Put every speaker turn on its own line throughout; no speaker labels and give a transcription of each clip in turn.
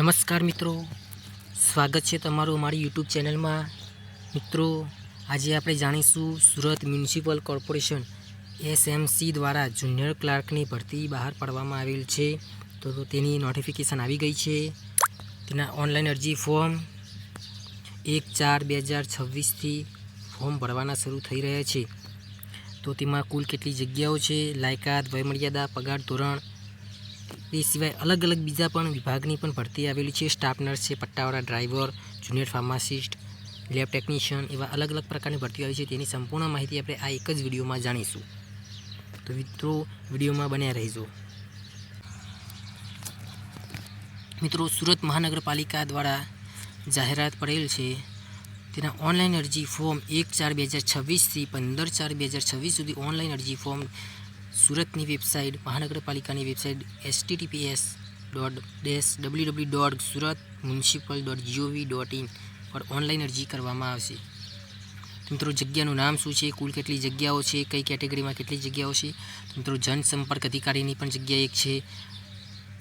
નમસ્કાર મિત્રો, સ્વાગત છે તમારું અમારી યુટ્યુબ ચેનલમાં। મિત્રો, આજે આપણે જાણીશું સુરત મ્યુનિસિપલ કોર્પોરેશન એસએમસી દ્વારા જુનિયર ક્લાર્કની ભરતી બહાર પાડવામાં આવેલ છે। તો તેની નોટિફિકેશન આવી ગઈ છે। તેના ઓનલાઈન અરજી ફોર્મ 1/4/2026થી ફોર્મ ભરવાના શરૂ થઈ રહ્યા છે। તો તેમાં કુલ કેટલી જગ્યાઓ છે, લાયકાત, વયમર્યાદા, પગાર ધોરણ, એ સિવાય અલગ અલગ બીજા પણ વિભાગની પણ ભરતી આવેલી છે। સ્ટાફ નર્સ છે, પટ્ટાવાળા driver, junior pharmacist, lab technician, એવા અલગ અલગ પ્રકારની ભરતી આવી છે। તેની સંપૂર્ણ માહિતી આપણે આ એક જ વિડીયોમાં જાણીશું। તો મિત્રો, વિડીયોમાં બન્યા રહેજો। મિત્રો, સુરત મહાનગરપાલિકા દ્વારા જાહેરાત પડેલ છે। તેના ઓનલાઈન અરજી ફોર્મ 1/4/2026થી 15/4/2026 સુધી ઓનલાઈન અરજી ફોર્મ સુરતની વેબસાઇટ, મહાનગરપાલિકાની વેબસાઇટ https://www.suratmunicipal.gov.in પર ઓનલાઈન અરજી કરવામાં આવશે। મિત્રો, જગ્યાનું નામ શું છે, કુલ કેટલી જગ્યાઓ છે, કઈ કેટેગરીમાં કેટલી જગ્યાઓ છે। મિત્રો, જનસંપર્ક અધિકારીની પણ જગ્યા એક છે,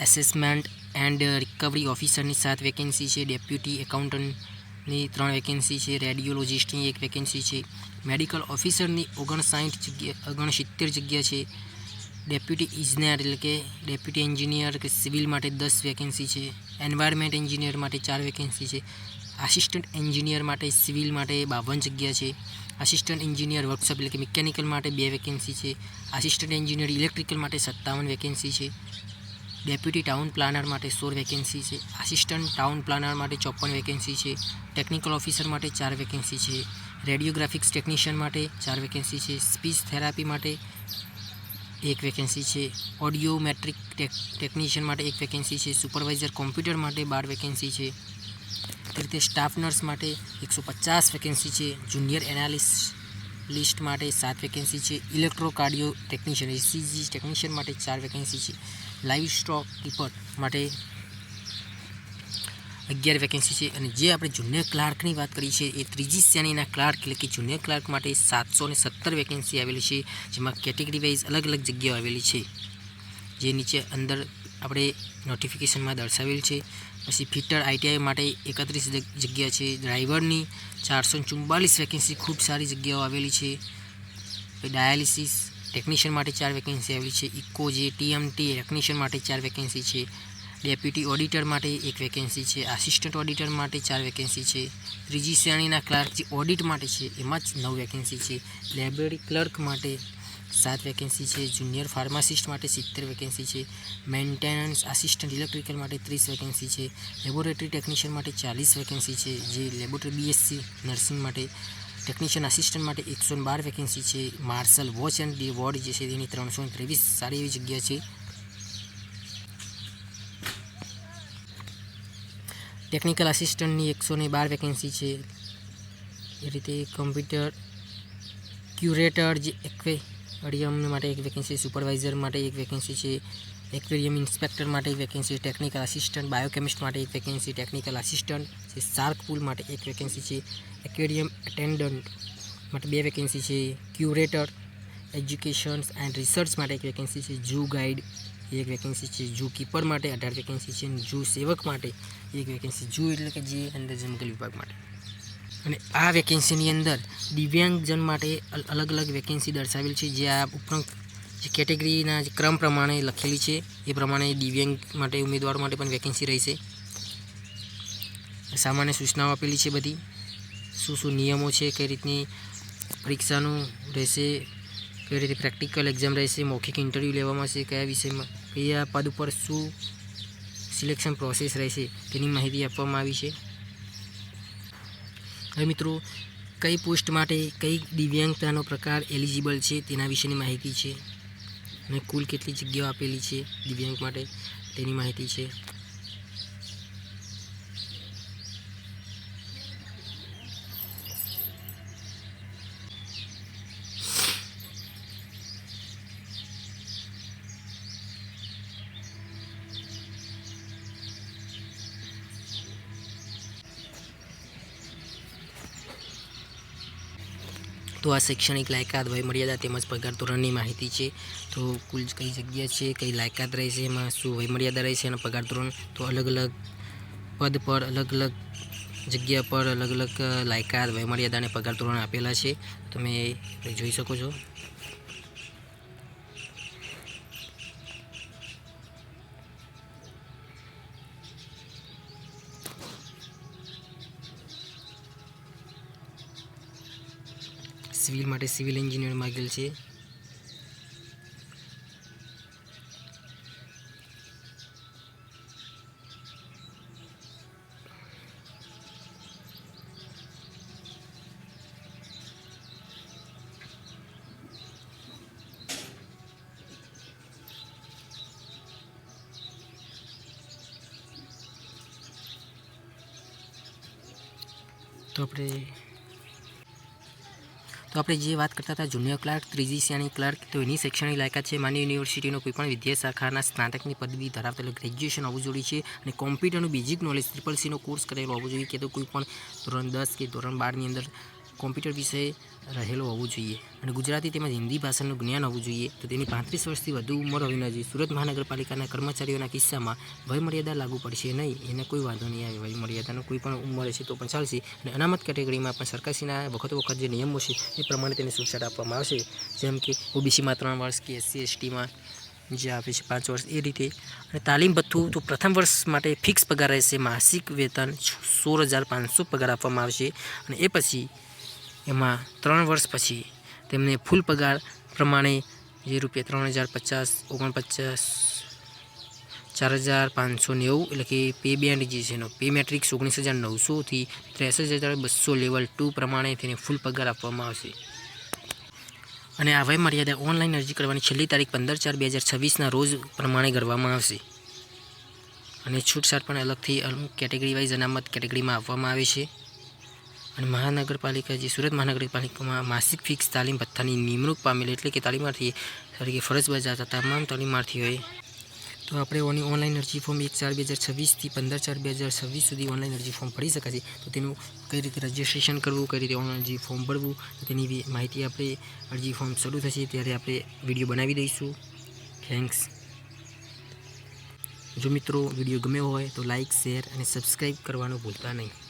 એસેસમેન્ટ એન્ડ રિકવરી ઓફિસરની 7 વેકેન્સી છે, ડેપ્યુટી એકાઉન્ટન્ટની 3 વેકેન્સી છે, રેડિયોલોજિસ્ટની 1 વેકેન્સી છે, મેડિકલ ઓફિસરની 69 જગ્યા છે, ડેપ્યુટી ઇજનેર એટલે કે ડેપ્યુટી એન્જિનિયર કે સિવિલ માટે 10 વેકેન્સી છે, એન્વાયરમેન્ટ એન્જિનિયર માટે 4 વેકેન્સી છે, આસિસ્ટન્ટ એન્જિનિયર માટે સિવિલ માટે 52 જગ્યા છે, આસિસ્ટન્ટ એન્જિનિયર વર્કશોપ એટલે કે મિકેનિકલ માટે 2 વેકેન્સી છે, આસિસ્ટન્ટ એન્જિનિયર ઇલેક્ટ્રિકલ માટે 57 વેકેન્સી છે, ડેપ્યુટી ટાઉન પ્લાનર માટે 16 વેકેન્સી છે, આસિસ્ટન્ટ ટાઉન પ્લાનર માટે 54 વેકેન્સી છે, ટેકનિકલ ઓફિસર માટે 4 વેકેન્સી છે, રેડિયોગ્રાફિક્સ ટેકનિશિયન માટે 4 વેકેન્સી છે, સ્પીચ થેરાપી માટે 1 વેકેન્સી છે, ઓડિયોમેટ્રિક ટેકનિશિયન માટે 1 વેકેન્સી છે, સુપરવાઇઝર કોમ્પ્યુટર માટે 12 વેકેન્સી છે। તે રીતે સ્ટાફ નર્સ માટે 150 વેકેન્સી છે, જુનિયર એનાલિસ્ટ માટે 7 વેકેન્સી છે, ઇલેક્ટ્રોકાર્ડિયો ટેકનિશિયન ECG ટેકનિશિયન માટે 4 વેકેન્સી છે, લાઇવ સ્ટોક કીપર માટે 11 વેકેન્સી છે। અને જે આપણે જુનિયર ક્લાર્કની વાત કરી છે એ ત્રીજી શ્રેણીના ક્લાર્ક એટલે કે જુનિયર ક્લાર્ક માટે 717 વેકેન્સી આવેલી છે, જેમાં કેટેગરી વાઇઝ અલગ અલગ જગ્યાઓ આવેલી છે, જે નીચે અંદર આપણે નોટિફિકેશનમાં દર્શાવેલ છે। પછી ફિટર ITI માટે 31 જગ્યા છે, ડ્રાઈવરની 444 વેકેન્સી ખૂબ સારી જગ્યાઓ આવેલી છે, ડાયાલિસિસ ટેકનિશિયન માટે 4 વેકેન્સી આવેલી છે, ઇકો જે TMT ટેકનિશિયન માટે 4 વેકેન્સી છે, ડેપ્યુટી ઓડિટર માટે 1 વેકેન્સી છે, આસિસ્ટન્ટ ઓડિટર માટે 4 વેકેન્સી છે, ત્રીજી શ્રેણીના ક્લાર્ક જે ઓડિટ માટે છે એમાં જ 9 વેકેન્સી છે, લાઇબ્રેરી ક્લર્ક માટે 7 વેકેન્સી છે, જુનિયર ફાર્માસિસ્ટ માટે 70 વેકેન્સી છે, મેન્ટેનન્સ આસિસ્ટન્ટ ઇલેક્ટ્રિકલ માટે 30 વેકેન્સી છે, લેબોરેટરી ટેકનિશિયન માટે 40 વેકેન્સી છે, જે લેબોરેટરી BSc નર્સિંગ માટે, ટેકનિશિયન આસિસ્ટન્ટ માટે 112 વેકેન્સી છે, માર્શલ વોચ એન્ડ વોર્ડ જે છે તેની 323 સારી એવી જગ્યા છે, ટેકનિકલ આસિસ્ટન્ટની 112 વેકેન્સી છે। એ રીતે કમ્પ્યુટર ક્યુરેટર જે એક્વેરિયમ માટે 1 વેકેન્સી, સુપરવાઇઝર માટે 1 વેકેન્સી છે, એક્વેરિયમ ઇન્સ્પેક્ટર માટે 1 વેકેન્સી, ટેકનિકલ આસિસ્ટન્ટ બાયોકેમિસ્ટ માટે 1 વેકેન્સી, ટેકનિકલ આસિસ્ટન્ટ જે શાર્ક પૂલ માટે 1 વેકેન્સી છે, એક્વેરિયમ એટેન્ડન્ટ માટે 2 વેકેન્સી છે, ક્યુરેટર એજ્યુકેશન એન્ડ રિસર્ચ માટે 1 વેકેન્સી છે, ઝૂ ગાઈડ 1 વેકેન્સી છે, ઝૂ કીપર માટે 18 વેકેન્સી છે, ઝૂ સેવક માટે 1 વેકેન્સી, ઝૂ એટલે કે જે અંદર જંગલ વિભાગ માટે। અને આ વેકેન્સીની અંદર દિવ્યાંગજન માટે અલગ અલગ વેકેન્સી દર્શાવેલ છે, જે આ ઉપરાંત જે કેટેગરીના જે ક્રમ પ્રમાણે લખેલી છે એ પ્રમાણે દિવ્યાંગ માટે ઉમેદવારો માટે પણ વેકેન્સી રહેશે। સામાન્ય સૂચનાઓ આપેલી છે બધી, શું નિયમો છે, કઈ રીતની પરીક્ષાનું રહેશે, કઈ રીતે પ્રેક્ટિકલ એક્ઝામ રહેશે, મૌખિક ઇન્ટરવ્યૂ લેવામાં આવશે, કયા વિષયમાં કયા પદ ઉપર શું સિલેક્શન પ્રોસેસ રહેશે તેની માહિતી આપવામાં આવી છે। હવે મિત્રો, કઈ પોસ્ટ માટે કઈ દિવ્યાંગતાનો પ્રકાર એલિજિબલ છે તેના વિશેની માહિતી છે, અને કુલ કેટલી જગ્યાઓ આપેલી છે દિવ્યાંગ માટે તેની માહિતી છે। તો આ શૈક્ષણિક લાયકાત, વયમર્યાદા તેમજ પગાર ધોરણની માહિતી છે। તો કુલ કઈ જગ્યા છે, કઈ લાયકાત રહેશે, એમાં શું વયમર્યાદા રહેશે અને પગાર ધોરણ, તો અલગ અલગ પદ પર અલગ અલગ જગ્યા પર અલગ અલગ લાયકાત વયમર્યાદા અને પગાર ધોરણ આપેલા છે. તમે જોઈ શકો છો. સિવિલ માટે સિવિલ એન્જિનિયર માગેલ છે. તો આપણે જે વાત કરતા હતા જુનિયર ક્લાર્ક, ત્રીજી શ્રેણી ક્લાર્ક, તો એની શૈક્ષણિક લાયકાત છે માન્ય યુનિવર્સિટીનો કોઈપણ વિદ્યા શાખાના સ્નાતકની પદવી ધરાવતા ગ્રેજ્યુએશન હોવું જોઈએ છે અને કોમ્પ્યુટરનું બેઝિક નોલેજ CCCનો કોર્સ કરેલો હોવો જોઈએ કે તો કોઈ પણ ધોરણ 10 કે ધોરણ 12ની અંદર કોમ્પ્યુટર વિષય રહેલો હોવો જોઈએ અને ગુજરાતી તેમજ હિન્દી ભાષાનું જ્ઞાન હોવું જોઈએ. તો તેની 35 વર્ષથી વધુ ઉંમર હોવી ન જોઈએ. સુરત મહાનગરપાલિકાના કર્મચારીઓના કિસ્સામાં વયમર્યાદા લાગુ પડશે નહીં, એને કોઈ વાંધો નહીં આવે. વયમર્યાદાનો કોઈ પણ ઉંમર છે તો પણ ચાલશે અને અનામત કેટેગરીમાં પણ સરકારશ્રીના વખત જે નિયમો છે એ પ્રમાણે તેને છૂટછાટ આપવામાં આવશે. જેમ કે OBCમાં 3 વર્ષ કે SC/STમાં જે આપે છે 5 વર્ષ એ રીતે. અને તાલીમ ભથ્થું તો પ્રથમ વર્ષ માટે ફિક્સ પગાર રહેશે. માસિક વેતન 16,500 પગાર આપવામાં આવશે અને એ પછી એમાં 3 વર્ષ પછી તેમને ફૂલ પગાર પ્રમાણે જે રૂપિયા 3,050, 49, 4,590 એટલે કે પે બેન્ડ જે છે એનો પે મેટ્રિક્સ 19,900થી 63,200 લેવલ 2 પ્રમાણે તેને ફૂલ પગાર આપવામાં આવશે. અને આ વયમર્યાદા ઓનલાઈન અરજી કરવાની છેલ્લી તારીખ 15/4/2026ના રોજ પ્રમાણે કરવામાં આવશે. અને છૂટછાટ પણ અલગથી કેટેગરી વાઇઝ અનામત કેટેગરીમાં આપવામાં આવે છે. અને મહાનગરપાલિકા જે સુરત મહાનગરપાલિકામાં માસિક ફિક્સ તાલીમ ભથ્થાની નિમણૂક પામેલ એટલે કે તાલીમાર્થી તરીકે ફરજ બજાવતા તમામ તાલીમાર્થીઓએ તો આપણે ઓનલાઈન અરજી ફોર્મ 1/4/2026થી 15/4/2026 સુધી ઓનલાઈન અરજી ફોર્મ ભરી શકાશે. તો તેનું કઈ રીતે રજિસ્ટ્રેશન કરવું, કઈ રીતે ઓનલાઈન અરજી ફોર્મ ભરવું, તો તેની માહિતી આપણે અરજી ફોર્મ શરૂ થશે ત્યારે આપણે વિડીયો બનાવી દઈશું. થેન્ક્સ. જો મિત્રો વિડીયો ગમ્યો હોય તો લાઇક, શેર અને સબસ્ક્રાઈબ કરવાનું ભૂલતા નહીં.